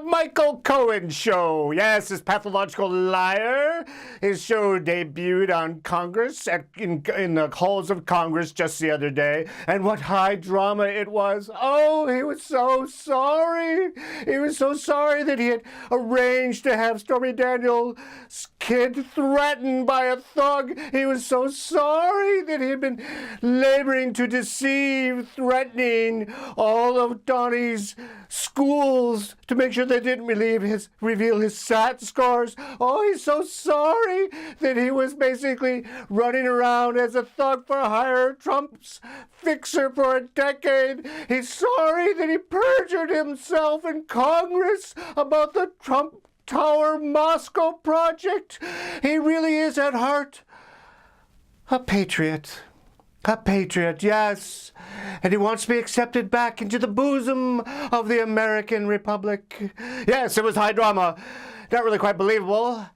Michael Cohen Show. Yes, this pathological liar. His show debuted on Congress, in the halls of Congress just the other day. And what high drama it was. Oh, he was so sorry. He was so sorry that he had arranged to have Stormy Daniels' kid threatened by a thug. He was so sorry that he had been laboring to deceive, threatening all of Donnie's schools to make sure they didn't reveal his SAT scores. Oh, he's so sorry that he was basically running around as a thug for hire, Trump's fixer for a decade. He's sorry that he perjured himself in Congress about the Trump Tower Moscow project. He really is at heart a patriot. A patriot, yes. And he wants to be accepted back into the bosom of the American Republic. Yes, it was high drama. Not really quite believable.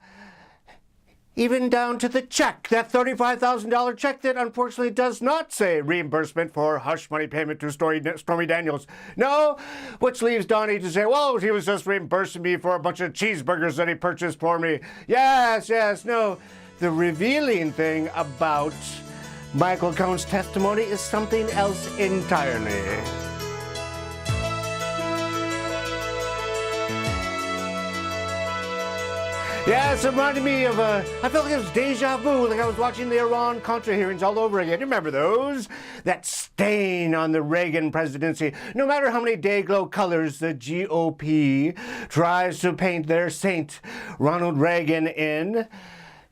Even down to the check, that $35,000 check that unfortunately does not say reimbursement for hush money payment to Stormy Daniels. No, which leaves Donnie to say, well, he was just reimbursing me for a bunch of cheeseburgers that he purchased for me. Yes, no. The revealing thing about Michael Cohen's testimony is something else entirely. Yes, it reminded me of I felt like it was deja vu, like I was watching the Iran-Contra hearings all over again. You remember those? That stain on the Reagan presidency. No matter how many day-glow colors the GOP tries to paint their saint, Ronald Reagan, in,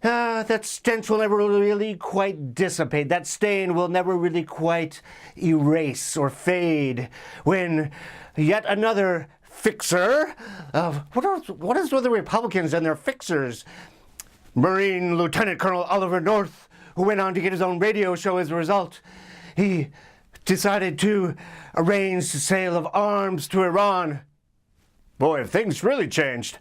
that stench will never really quite dissipate. That stain will never really quite erase or fade when yet another fixer of what is with the Republicans and their fixers? Marine Lieutenant Colonel Oliver North, who went on to get his own radio show as a result. He decided to arrange the sale of arms to Iran. Boy, have things really changed.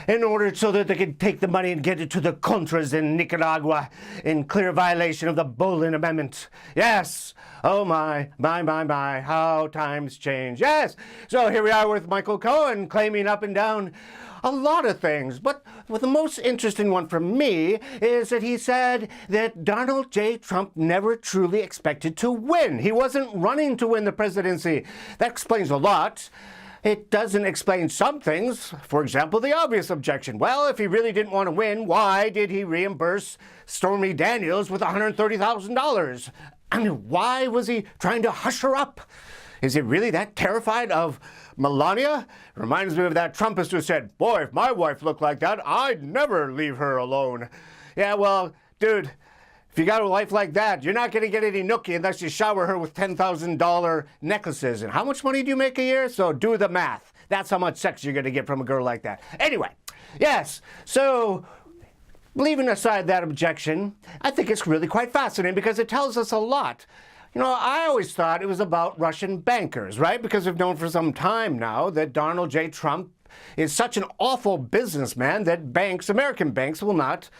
In order so that they could take the money and get it to the Contras in Nicaragua in clear violation of the Bolin Amendment. Yes. Oh my, how times change. Yes. So here we are with Michael Cohen claiming up and down a lot of things. But the most interesting one for me is that he said that Donald J. Trump never truly expected to win. He wasn't running to win the presidency. That explains a lot. It doesn't explain some things. For example, the obvious objection. Well, if he really didn't want to win, why did he reimburse Stormy Daniels with $130,000? I mean, why was he trying to hush her up? Is he really that terrified of Melania? Reminds me of that Trumpist who said, boy, if my wife looked like that, I'd never leave her alone. Yeah, well, dude, if you got a wife like that, you're not going to get any nookie unless you shower her with $10,000 necklaces. And how much money do you make a year? So do the math. That's how much sex you're going to get from a girl like that. Anyway, yes, so leaving aside that objection, I think it's really quite fascinating because it tells us a lot. You know, I always thought it was about Russian bankers, right? Because we've known for some time now that Donald J. Trump is such an awful businessman that banks, American banks, will not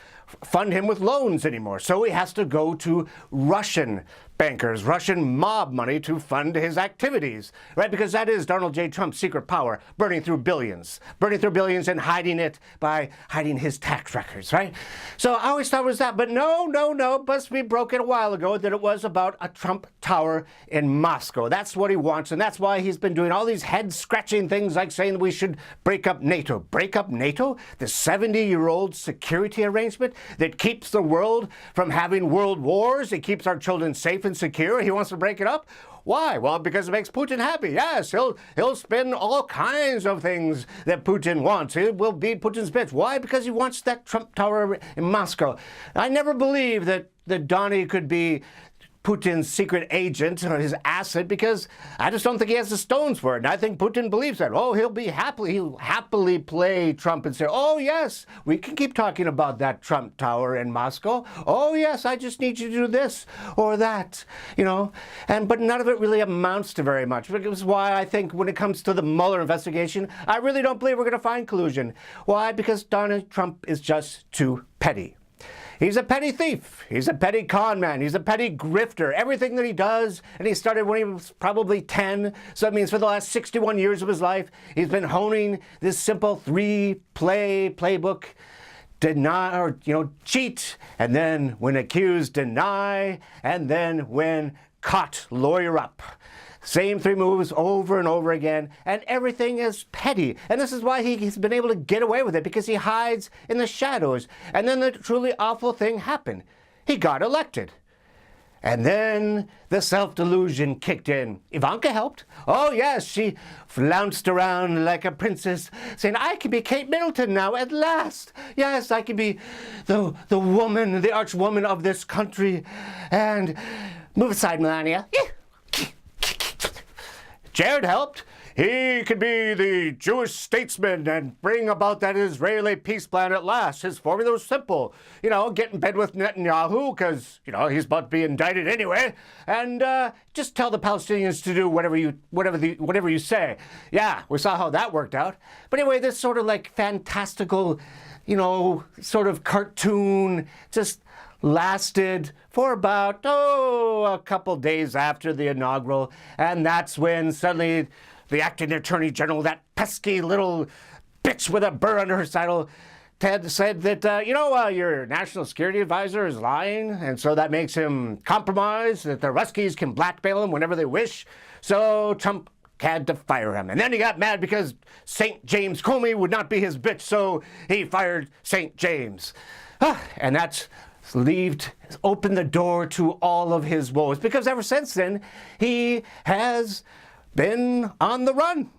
fund him with loans anymore. So he has to go to Russian bankers, Russian mob money to fund his activities, right? Because that is Donald J. Trump's secret power, burning through billions and hiding it by hiding his tax records, right? So I always thought it was that, but no, it must be broken a while ago that it was about a Trump Tower in Moscow. That's what he wants, and that's why he's been doing all these head-scratching things like saying that we should break up NATO. Break up NATO? The 70-year-old security arrangement that keeps the world from having world wars? It keeps our children safe and secure. He wants to break it up. Why? Well, because it makes Putin happy. Yes, he'll spin all kinds of things that Putin wants. He will be Putin's bitch. Why? Because he wants that Trump Tower in Moscow. I never believed that Donnie could be Putin's secret agent or his asset because I just don't think he has the stones for it. And I think Putin believes that. Oh, he'll happily play Trump and say, oh, yes, we can keep talking about that Trump Tower in Moscow. Oh, yes, I just need you to do this or that, you know. But none of it really amounts to very much. Which is why I think when it comes to the Mueller investigation, I really don't believe we're going to find collusion. Why? Because Donald Trump is just too petty. He's a petty thief. He's a petty con man. He's a petty grifter. Everything that he does, and he started when he was probably 10, so that means for the last 61 years of his life, he's been honing this simple playbook. Deny, or, cheat, and then when accused, deny, and then when caught, lawyer up. Same 3 moves over and over again, and everything is petty. And this is why he's been able to get away with it, because he hides in the shadows. And then the truly awful thing happened. He got elected. And then the self-delusion kicked in. Ivanka helped. Oh, yes, she flounced around like a princess, saying, I can be Kate Middleton now at last. Yes, I can be the woman, the archwoman of this country. And move aside, Melania. Jared helped. He could be the Jewish statesman and bring about that Israeli peace plan at last. His formula was simple. Get in bed with Netanyahu, because, he's about to be indicted anyway, and just tell the Palestinians to do whatever you say. Yeah, we saw how that worked out. But anyway, this sort of like fantastical, sort of cartoon just lasted for about, a couple days after the inaugural, and that's when suddenly the acting attorney general, that pesky little bitch with a burr under her saddle, Ted, said that, your national security advisor is lying, and so that makes him compromised, that the Ruskies can blackmail him whenever they wish, so Trump had to fire him. And then he got mad because St. James Comey would not be his bitch, so he fired St. James. And that's opened the door to all of his woes, because ever since then, he has been on the run.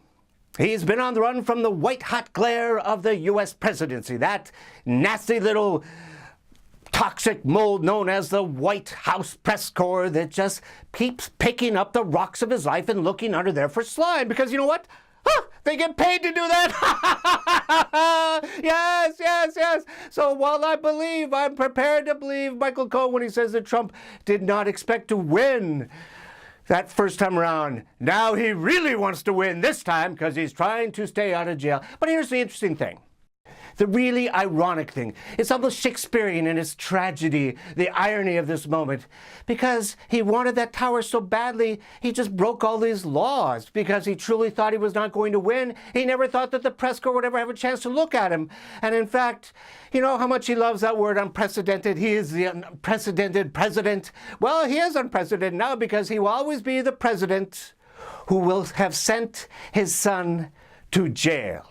He's been on the run from the white-hot glare of the U.S. presidency, that nasty little toxic mold known as the White House press corps that just keeps picking up the rocks of his life and looking under there for slime, because you know what? They get paid to do that. Yes. So while I'm prepared to believe Michael Cohen when he says that Trump did not expect to win that first time around, now he really wants to win this time because he's trying to stay out of jail. But here's the interesting thing. The really ironic thing. It's almost Shakespearean in its tragedy, the irony of this moment. Because he wanted that tower so badly, he just broke all these laws because he truly thought he was not going to win. He never thought that the press corps would ever have a chance to look at him. And in fact, you know how much he loves that word unprecedented. He is the unprecedented president. Well, he is unprecedented now because he will always be the president who will have sent his son to jail.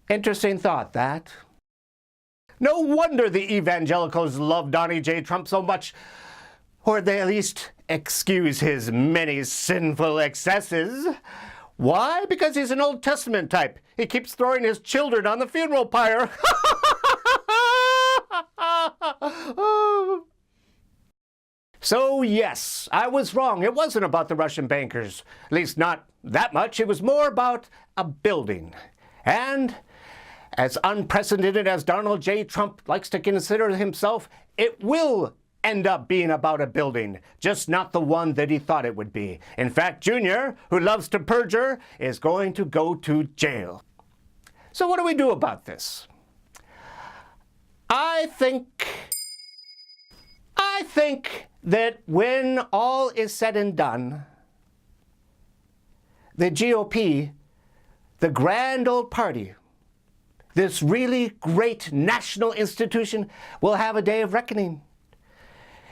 Interesting thought, that. No wonder the evangelicals love Donnie J. Trump so much, or they at least excuse his many sinful excesses. Why? Because he's an Old Testament type. He keeps throwing his children on the funeral pyre. So yes, I was wrong. It wasn't about the Russian bankers. At least not that much. It was more about a building. And as unprecedented as Donald J. Trump likes to consider himself, it will end up being about a building, just not the one that he thought it would be. In fact, Junior, who loves to perjure, is going to go to jail. So what do we do about this? I think that when all is said and done, the GOP, the grand old party, this really great national institution, will have a day of reckoning.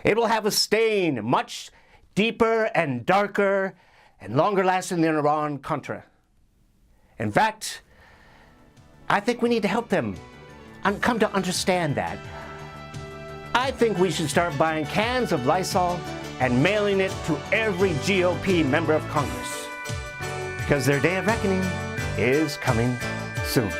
It will have a stain much deeper and darker and longer lasting than Iran Contra. In fact, I think we need to help them come to understand that. I think we should start buying cans of Lysol and mailing it to every GOP member of Congress, because their day of reckoning is coming soon.